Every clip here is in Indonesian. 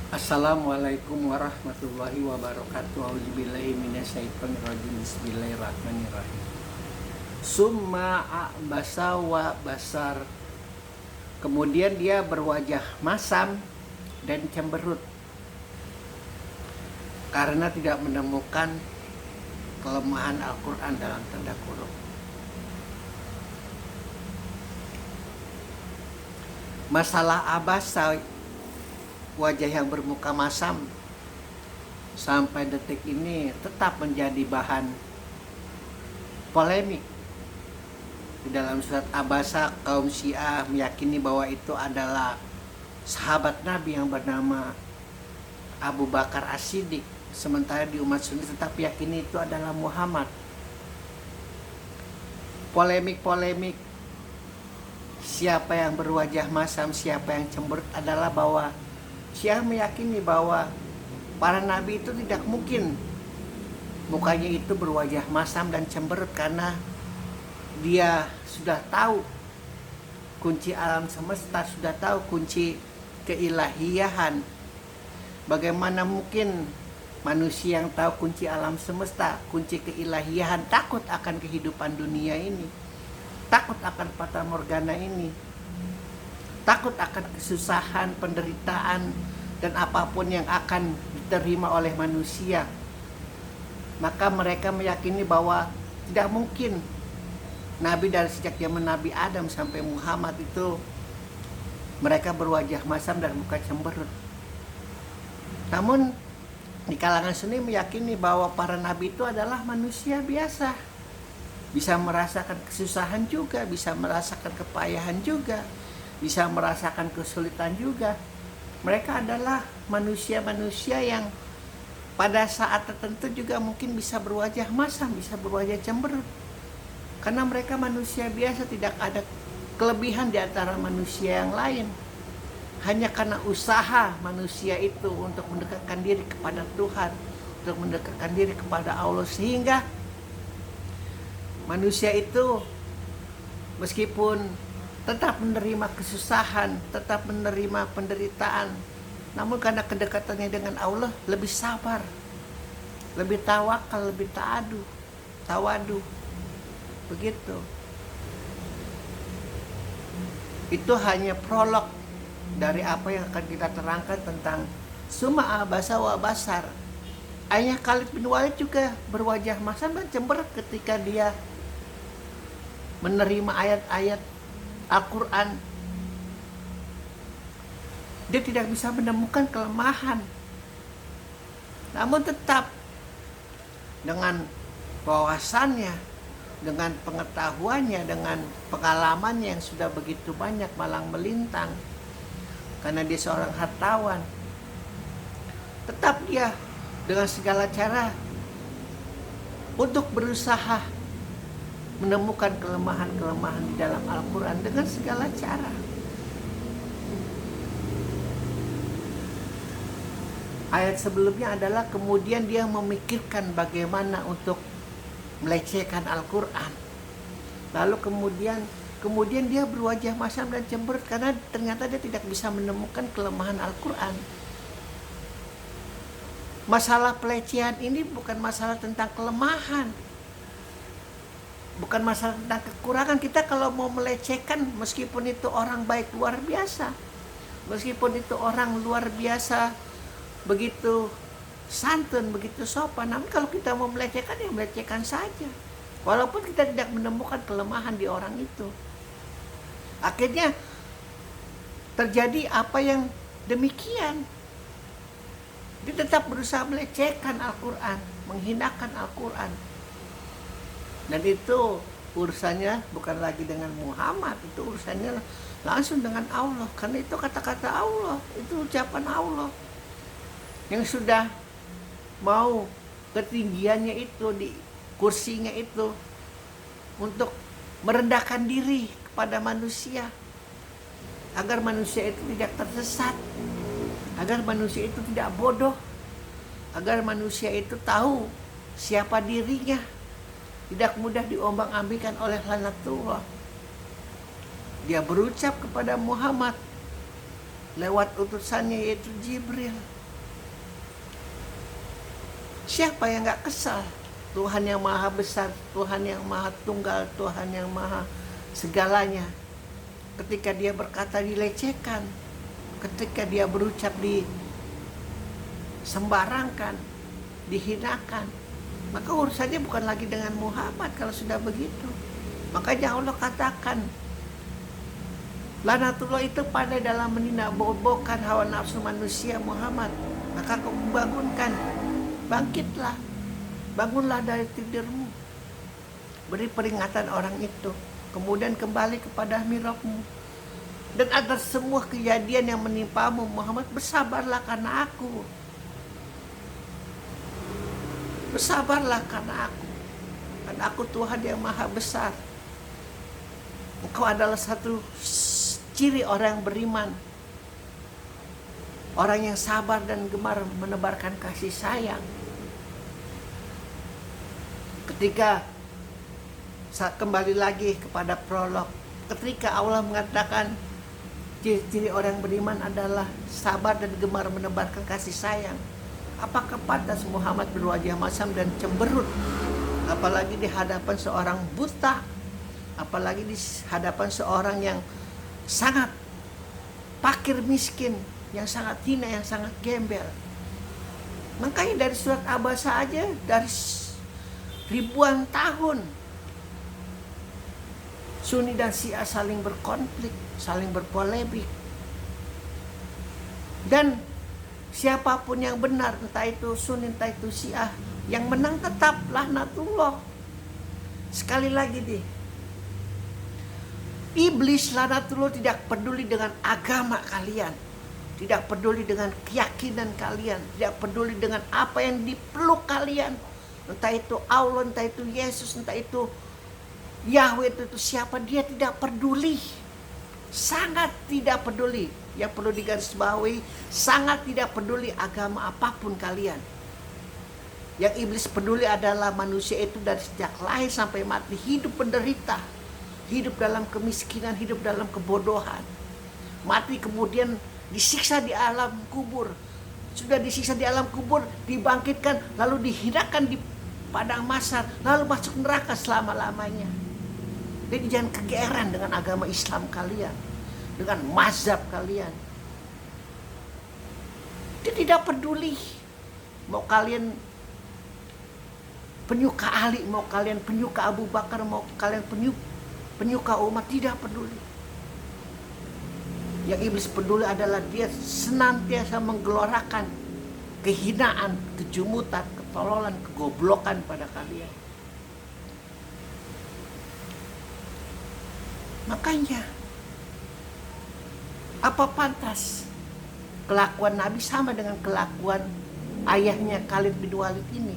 Assalamualaikum warahmatullahi wabarakatuh. Auzubillahi minasyaitonirrajim. Bismillahirrahmanirrahim. Summa a'basa wa basar. Kemudian dia berwajah masam dan cemberut karena tidak menemukan kelemahan Al-Quran dalam tanda kurung. Masalah abasa, wajah yang bermuka masam, sampai detik ini tetap menjadi bahan polemik. Di dalam surat Abasa, kaum Syiah meyakini bahwa itu adalah sahabat Nabi yang bernama Abu Bakar As-Siddiq, sementara di umat Sunni tetap yakini itu adalah Muhammad. Polemik siapa yang berwajah masam, siapa yang cemberut adalah bahwa Syiah meyakini bahwa para nabi itu tidak mungkin mukanya itu berwajah masam dan cemberut, karena dia sudah tahu kunci alam semesta, sudah tahu kunci keilahiyahan. Bagaimana mungkin manusia yang tahu kunci alam semesta, kunci keilahiyahan, takut akan kehidupan dunia ini, takut akan fata morgana ini, takut akan kesusahan, penderitaan, dan apapun yang akan diterima oleh manusia. Maka mereka meyakini bahwa tidak mungkin Nabi dari sejak zaman Nabi Adam sampai Muhammad itu mereka berwajah masam dan muka cemberut. Namun di kalangan Sunni meyakini bahwa para nabi itu adalah manusia biasa, bisa merasakan kesusahan juga, bisa merasakan kepayahan juga, bisa merasakan kesulitan juga. Mereka adalah manusia-manusia yang pada saat tertentu juga mungkin bisa berwajah masam, bisa berwajah cemberut. Karena mereka manusia biasa, tidak ada kelebihan di antara manusia yang lain. Hanya karena usaha manusia itu untuk mendekatkan diri kepada Tuhan, untuk mendekatkan diri kepada Allah, sehingga manusia itu meskipun tetap menerima kesusahan, tetap menerima penderitaan, namun karena kedekatannya dengan Allah lebih sabar, lebih tawakal, lebih tawadu. Begitu. Itu hanya prolog dari apa yang akan kita terangkan tentang Summa abasa wa basar. Ayah Khalid bin Walid juga berwajah masam dan cemberut ketika dia menerima ayat-ayat Al-Quran. Dia tidak bisa menemukan kelemahan, namun tetap dengan wawasannya, dengan pengetahuannya, dengan pengalamannya yang sudah begitu banyak malang melintang, karena dia seorang hartawan, tetap dia dengan segala cara untuk berusaha menemukan kelemahan-kelemahan di dalam Al-Quran dengan segala cara. Ayat sebelumnya adalah kemudian dia memikirkan bagaimana untuk melecehkan Al-Quran. Lalu kemudian dia berwajah masam dan cemberut karena ternyata dia tidak bisa menemukan kelemahan Al-Quran. Masalah pelecehan ini bukan masalah tentang kelemahan, bukan masalah tentang kekurangan. Kita kalau mau melecehkan, meskipun itu orang baik luar biasa, meskipun itu orang luar biasa, begitu santun, begitu sopan, namun kalau kita mau melecehkan, ya melecehkan saja, walaupun kita tidak menemukan kelemahan di orang itu. Akhirnya terjadi apa yang demikian. Dia tetap berusaha melecehkan Al-Quran, menghinakan Al-Quran. Dan itu urusannya bukan lagi dengan Muhammad, itu urusannya langsung dengan Allah. Karena itu kata-kata Allah, itu ucapan Allah yang sudah mau ketinggiannya itu, di kursinya itu, untuk merendahkan diri kepada manusia, agar manusia itu tidak tersesat, agar manusia itu tidak bodoh, agar manusia itu tahu siapa dirinya, tidak mudah diombang-ambingkan oleh laknatullah. Dia berucap kepada Muhammad lewat utusannya yaitu Jibril, Siapa yang gak kesal? Tuhan yang maha besar, Tuhan yang maha tunggal, Tuhan yang maha segalanya. Ketika dia berkata dilecehkan, ketika dia berucap disembarangkan, dihinakan, maka urusannya bukan lagi dengan Muhammad kalau sudah begitu. Makanya Allah katakan, Lanatullah itu pandai dalam menindakbobokan hawa nafsu manusia Muhammad. Maka kau bangunkan, bangkitlah, bangunlah dari tidurmu, beri peringatan orang itu, kemudian kembali kepada mihrabmu. Dan atas semua kejadian yang menimpamu Muhammad, bersabarlah karena aku. Bersabarlah karena aku. Karena aku Tuhan yang maha besar. Engkau adalah satu ciri orang yang beriman, orang yang sabar dan gemar menebarkan kasih sayang. Ketika kembali lagi kepada prolog, ketika Allah mengatakan ciri-ciri orang beriman adalah sabar dan gemar menebarkan kasih sayang, apakah pantas Muhammad berwajah masam dan cemberut, apalagi di hadapan seorang buta, apalagi di hadapan seorang yang sangat fakir miskin, yang sangat hina, yang sangat gembel. Makanya dari surat Abasa aja, dari ribuan tahun Sunni dan Syiah saling berkonflik, saling berpolemik. Dan siapapun yang benar, entah itu Sunni, entah itu Syiah, yang menang tetap laknatullah. Sekali lagi deh, iblis laknatullah tidak peduli dengan agama kalian, tidak peduli dengan keyakinan kalian, tidak peduli dengan apa yang dipeluk kalian, entah itu Allah, entah itu Yesus, entah itu Yahweh, itu siapa, dia tidak peduli, sangat tidak peduli. Yang perlu digarisbawahi, sangat tidak peduli agama apapun kalian. Yang iblis peduli adalah manusia itu dari sejak lahir sampai mati hidup menderita, hidup dalam kemiskinan, hidup dalam kebodohan, mati kemudian disiksa di alam kubur. Sudah disiksa di alam kubur, dibangkitkan, lalu dihinakan di padang mahsyar, lalu masuk neraka selama-lamanya. Jadi jangan kegeeran dengan agama Islam kalian, dengan mazhab kalian. Dia tidak peduli mau kalian penyuka Ali, mau kalian penyuka Abu Bakar, mau kalian penyuka Umar, tidak peduli. Yang iblis peduli adalah dia senantiasa menggelorakan kehinaan, kejumutan, ketololan, kegoblokan pada kalian. Makanya, apa pantas kelakuan Nabi sama dengan kelakuan ayahnya Khalid bin Walid ini,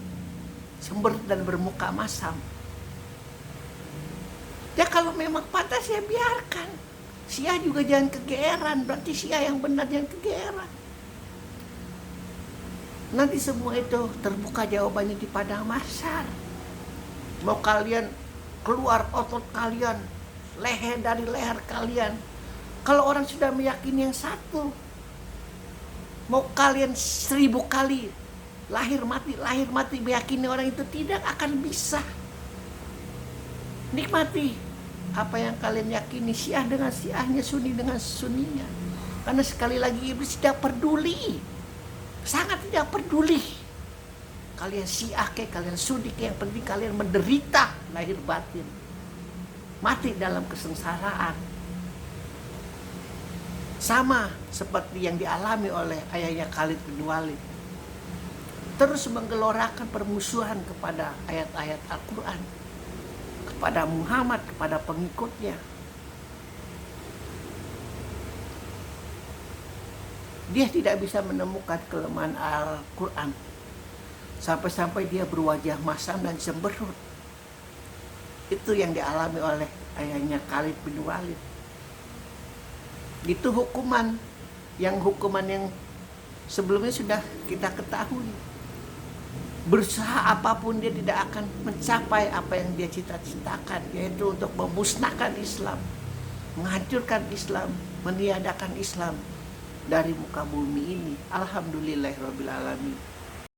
cemberut dan bermuka masam? Ya kalau memang pantas ya biarkan. Syiah juga jangan kegeeran, berarti Syiah yang benar jangan kegeeran. Nanti semua itu terbuka jawabannya di padang mahsyar. Mau kalian keluar otot kalian, leher dari leher kalian, kalau orang sudah meyakini yang satu, mau kalian 1000 kali lahir mati meyakini orang itu, tidak akan bisa. Nikmati apa yang kalian yakini, Syiah dengan Syiahnya, Sunni dengan Sunninya. Karena sekali lagi iblis tidak peduli, sangat tidak peduli. Kalian Syiah kayak kalian Sunni kayak, yang penting kalian menderita lahir batin, mati dalam kesengsaraan. Sama seperti yang dialami oleh ayahnya Khalid bin Walid. Terus menggelorakan permusuhan kepada ayat-ayat Al-Quran, kepada Muhammad, kepada pengikutnya. Dia tidak bisa menemukan kelemahan Al-Quran, sampai-sampai dia berwajah masam dan cemberut. Itu yang dialami oleh ayahnya Khalid bin Walid. Itu hukuman yang sebelumnya sudah kita ketahui. Berusaha apapun dia tidak akan mencapai apa yang dia cita-citakan, yaitu untuk memusnahkan Islam, menghancurkan Islam, meniadakan Islam dari muka bumi ini. Alhamdulillahirabbil alamin.